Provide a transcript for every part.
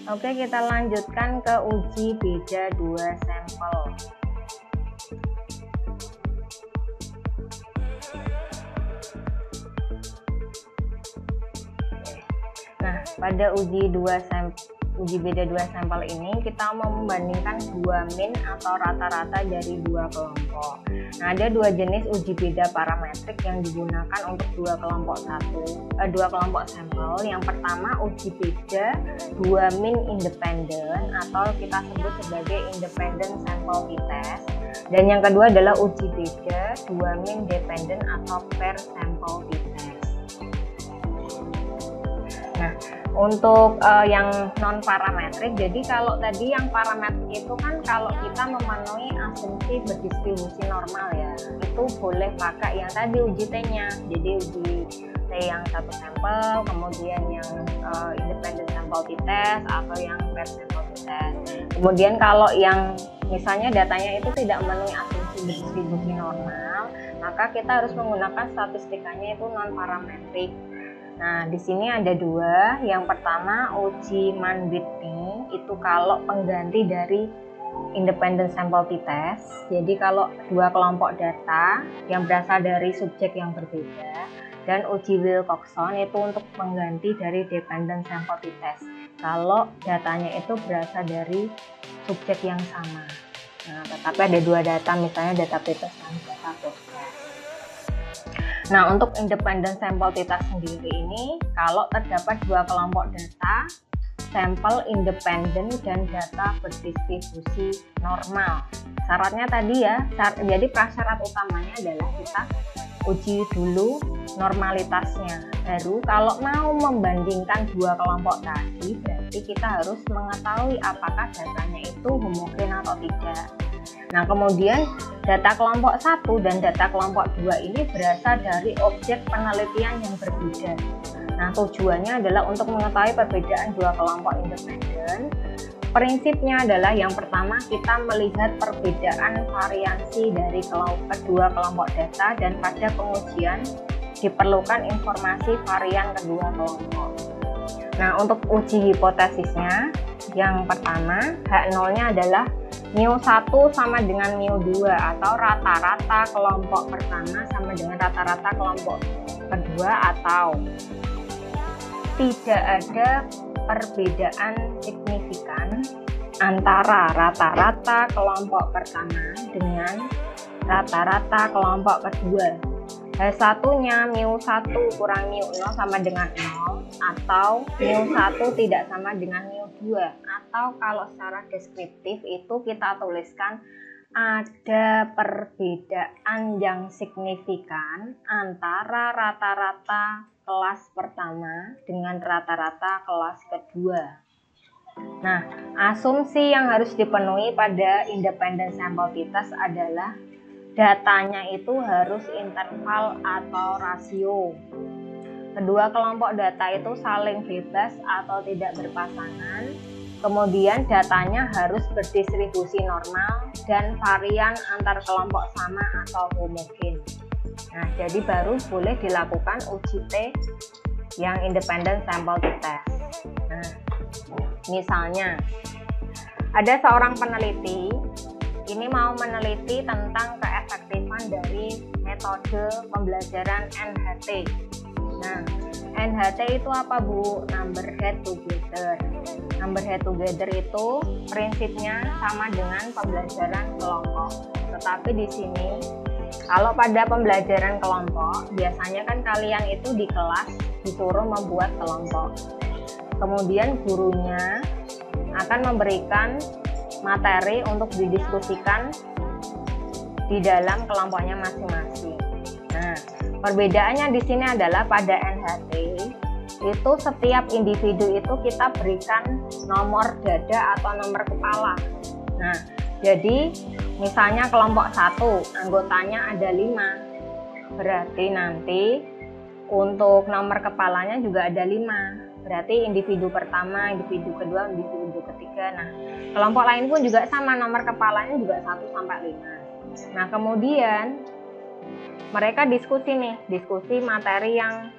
Oke, kita lanjutkan ke uji beda dua sampel. Nah, pada uji beda dua sampel ini kita mau membandingkan dua min atau rata-rata dari dua kelompok. Nah, ada dua jenis uji beda parametrik yang digunakan untuk dua kelompok sampel. Yang pertama uji beda dua min independen atau kita sebut sebagai independent sample t-test. Dan yang kedua adalah uji beda dua min dependent atau pair sample t-test. Nah, untuk yang non parametrik, jadi kalau tadi yang parametrik itu kan kalau kita memenuhi asumsi berdistribusi normal ya, itu boleh pakai yang tadi uji T-nya. Jadi uji T yang satu sampel, kemudian yang independent sample t-test atau yang pair sample t-test. Kemudian kalau yang misalnya datanya itu tidak memenuhi asumsi berdistribusi normal, maka kita harus menggunakan statistikanya itu non parametrik. Nah, di sini ada dua. Yang pertama uji Mann-Whitney, itu kalau pengganti dari independent sample t-test. Jadi kalau dua kelompok data yang berasal dari subjek yang berbeda, dan uji Wilcoxon itu untuk pengganti dari dependent sample t-test. Kalau datanya itu berasal dari subjek yang sama. Nah, tetapi ada dua data, misalnya data t-test dan data post-test. Nah, untuk independent sample t-test sendiri ini, kalau terdapat dua kelompok data, sampel independen dan data berdistribusi normal. Syaratnya tadi ya, jadi prasyarat utamanya adalah kita uji dulu normalitasnya. Baru kalau mau membandingkan dua kelompok tadi, berarti kita harus mengetahui apakah datanya itu homogen atau tidak. Nah, kemudian data kelompok 1 dan data kelompok 2 ini berasal dari objek penelitian yang berbeda. Nah, tujuannya adalah untuk mengetahui perbedaan dua kelompok independen. Prinsipnya adalah yang pertama kita melihat perbedaan variansi dari kedua kelompok data, dan pada pengujian diperlukan informasi varian kedua kelompok. Nah, untuk uji hipotesisnya, yang pertama H0-nya adalah μ1 sama dengan μ2 atau rata-rata kelompok pertama sama dengan rata-rata kelompok kedua, atau tidak ada perbedaan signifikan antara rata-rata kelompok pertama dengan rata-rata kelompok kedua. H1-nya μ1 kurang μ0 sama dengan 0, atau μ1 tidak sama dengan μ2, atau kalau secara deskriptif itu kita tuliskan ada perbedaan yang signifikan antara rata-rata kelas pertama dengan rata-rata kelas kedua. Nah, asumsi yang harus dipenuhi pada independent sample t-test adalah datanya itu harus interval atau rasio. Kedua kelompok data itu saling bebas atau tidak berpasangan. Kemudian datanya harus berdistribusi normal dan varian antar kelompok sama atau homogen. Nah, jadi baru boleh dilakukan uji T yang independent sample t-test. Nah, misalnya ada seorang peneliti ini mau meneliti tentang keefektifan dari metode pembelajaran NHT. Nah, NHT itu apa, Bu? Number head together. Number head together itu prinsipnya sama dengan pembelajaran kelompok. Tetapi di sini kalau pada pembelajaran kelompok, biasanya kan kalian itu di kelas disuruh membuat kelompok. Kemudian gurunya akan memberikan materi untuk didiskusikan di dalam kelompoknya masing-masing. Nah, perbedaannya di sini adalah pada NHT itu setiap individu itu kita berikan nomor dada atau nomor kepala. Nah, jadi misalnya kelompok 1 anggotanya ada 5, berarti nanti untuk nomor kepalanya juga ada 5. Berarti individu pertama, individu kedua, individu ketiga. Nah, kelompok lain pun juga sama, nomor kepalanya juga 1 sampai 5. Nah, kemudian mereka diskusi materi yang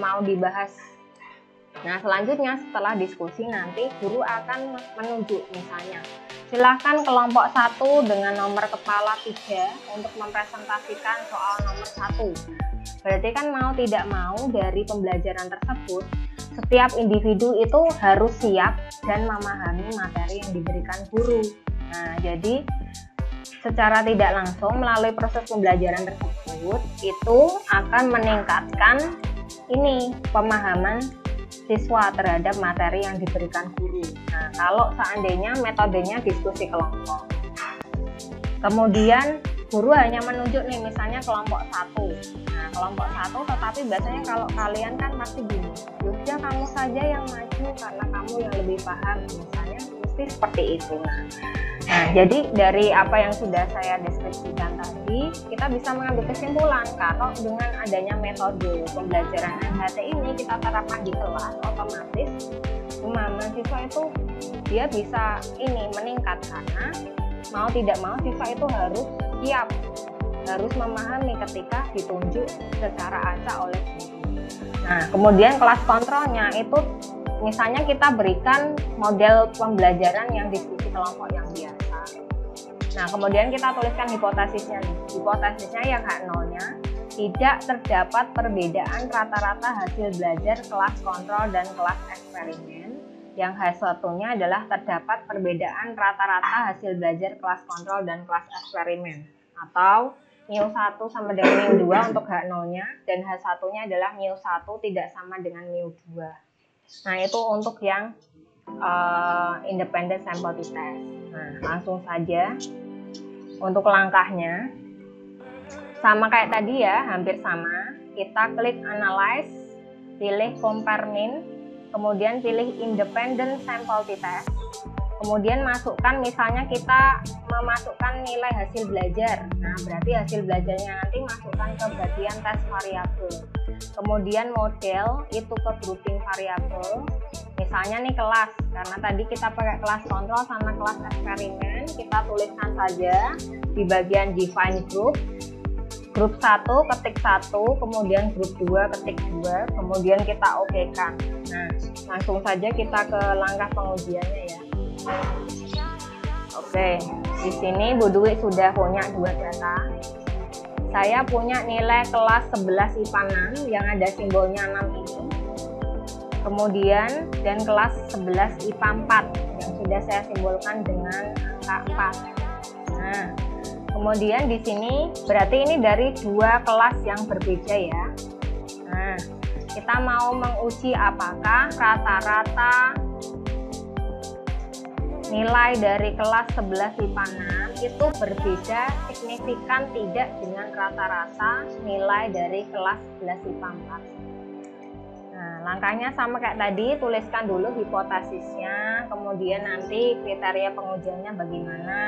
mau dibahas Nah, selanjutnya setelah diskusi nanti guru akan menunjuk, misalnya silakan kelompok 1 dengan nomor kepala 3 untuk mempresentasikan soal nomor 1. Berarti kan mau tidak mau dari pembelajaran tersebut setiap individu itu harus siap dan memahami materi yang diberikan guru. Nah, jadi secara tidak langsung melalui proses pembelajaran tersebut itu akan meningkatkan pemahaman siswa terhadap materi yang diberikan guru. Nah, kalau seandainya metodenya diskusi kelompok, kemudian guru hanya menunjuk misalnya kelompok 1. Nah, kelompok 1 tetapi biasanya kalau kalian kan pasti gini, ya kamu saja yang maju karena kamu yang lebih paham, misalnya mesti seperti itu. Nah, jadi dari apa yang sudah saya deskripsikan tadi, kita bisa mengambil kesimpulan kalau dengan adanya metode pembelajaran NHT ini kita terapkan di kelas, otomatis pemahaman siswa itu dia bisa meningkat karena mau tidak mau siswa itu harus siap, harus memahami ketika ditunjuk secara acak oleh guru. Nah, kemudian kelas kontrolnya itu misalnya kita berikan model pembelajaran yang diskusi kelompok yang biasa. Nah, kemudian kita tuliskan hipotesisnya nih. Hipotesisnya yang H0-nya tidak terdapat perbedaan rata-rata hasil belajar kelas kontrol dan kelas eksperimen. Yang H1-nya adalah terdapat perbedaan rata-rata hasil belajar kelas kontrol dan kelas eksperimen. Atau μ1 sama dengan μ2 untuk H0-nya, dan H1-nya adalah μ1 tidak sama dengan μ2. Nah, itu untuk yang independent sample test. Nah, langsung saja untuk langkahnya sama kayak tadi ya, hampir sama. Kita klik analyze, pilih compare mean, kemudian pilih independent sample test, kemudian masukkan, misalnya kita memasukkan nilai hasil belajar. Nah, berarti hasil belajarnya nanti masukkan ke bagian tes variabel. Kemudian model itu ke grouping variabel, misalnya nih kelas, karena tadi kita pakai kelas kontrol sama kelas eksperimen, kita tuliskan saja di bagian define group. Grup 1 ketik 1, kemudian grup 2 ketik 2, kemudian kita oke-kan. Nah, langsung saja kita ke langkah pengujiannya ya. Oke, di sini Bu Dwi sudah punya 2 data. Saya punya nilai kelas 11 IPA 6 yang ada simbolnya 6 ini. Kemudian dan kelas 11 IPA 4 yang sudah saya simbolkan dengan angka 4. Nah, kemudian di sini berarti ini dari 2 kelas yang berbeda ya. Nah, kita mau menguji apakah rata-rata nilai dari kelas 11 IPA 6 itu berbeda signifikan tidak dengan rata-rata nilai dari kelas 11 IPA 4. Nah, langkahnya sama kayak tadi, tuliskan dulu hipotesisnya, kemudian nanti kriteria pengujiannya bagaimana.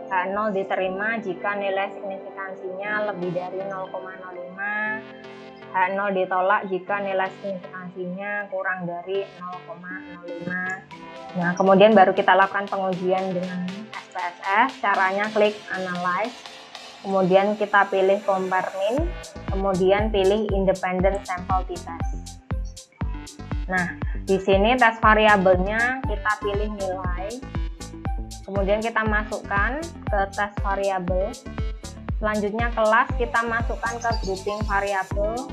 H0 diterima jika nilai signifikansinya lebih dari 0,05. H0 ditolak jika nilai signifikansinya kurang dari 0,05. Nah, kemudian baru kita lakukan pengujian dengan SPSS. Caranya klik analyze, kemudian kita pilih compare mean, kemudian pilih independent sample test. Nah, di sini tes variabelnya kita pilih nilai, kemudian kita masukkan ke tes variabel. Selanjutnya kelas kita masukkan ke grouping variabel.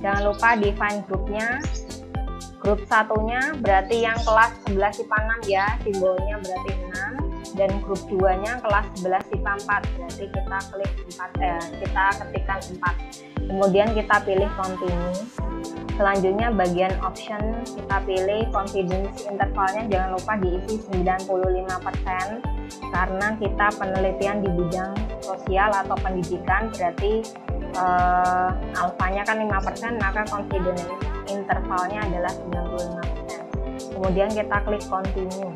Jangan lupa define grupnya. Grup satunya berarti yang kelas 11 IPA 6 ya, simbolnya berarti 6, dan grup 2-nya kelas 11 IPA 4, berarti kita klik 4 kita ketikkan 4. Kemudian kita pilih continue. Selanjutnya bagian option kita pilih confidence intervalnya, jangan lupa diisi 95% karena kita penelitian di bidang sosial atau pendidikan, berarti alfanya kan 5%, maka confidence intervalnya adalah 95%. Kemudian kita klik continue,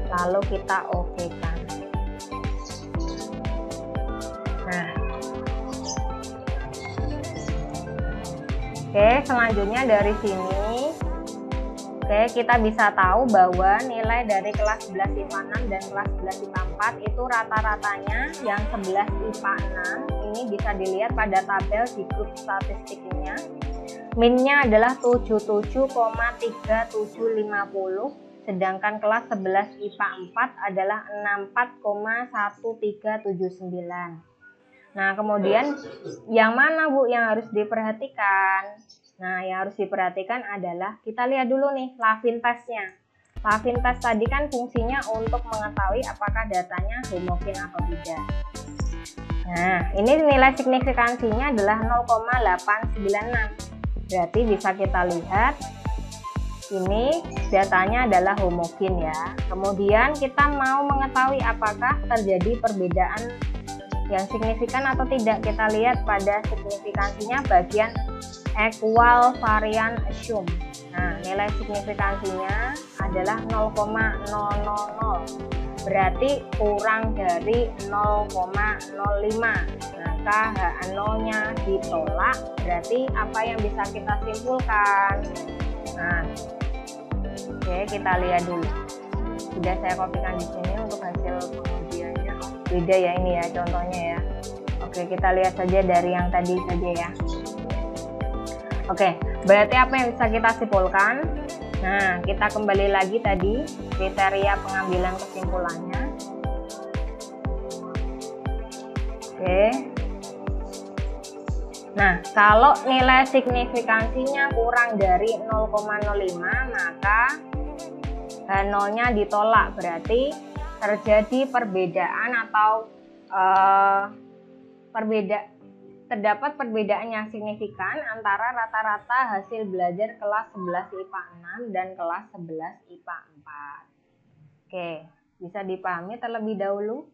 lalu kita oke-kan. Nah, oke, selanjutnya dari sini kita bisa tahu bahwa nilai dari kelas 11 IPA 6 dan kelas 11 IPA 4 itu rata-ratanya yang 11 IPA 6 ini bisa dilihat pada tabel di grup statistiknya. Minnya adalah 77,3750, sedangkan kelas 11 IPA 4 adalah 64,1379. Nah, kemudian yang mana Bu yang harus diperhatikan? Nah, yang harus diperhatikan adalah kita lihat dulu nih Lavin testnya. Lavin test tadi kan fungsinya untuk mengetahui apakah datanya homogen atau tidak. Nah, ini nilai signifikansinya adalah 0,896. Berarti bisa kita lihat ini datanya adalah homogen ya. Kemudian kita mau mengetahui apakah terjadi perbedaan yang signifikan atau tidak. Kita lihat pada signifikansinya bagian equal variant assume. Nah, nilai signifikansinya adalah 0,000. Berarti kurang dari 0,05. Maka H0-nya ditolak. Berarti apa yang bisa kita simpulkan? Nah, oke, kita lihat dulu. Sudah saya kopikan di sini untuk hasil pengujiannya. Beda ya ini ya contohnya ya. Oke, kita lihat saja dari yang tadi saja ya. Oke, berarti apa yang bisa kita simpulkan? Nah, kita kembali lagi tadi kriteria pengambilan kesimpulannya. Oke. Nah, kalau nilai signifikansinya kurang dari 0,05, maka H0-nya ditolak. Berarti terjadi perbedaan atau terdapat perbedaan yang signifikan antara rata-rata hasil belajar kelas 11 IPA 6 dan kelas 11 IPA 4. Oke, bisa dipahami terlebih dahulu?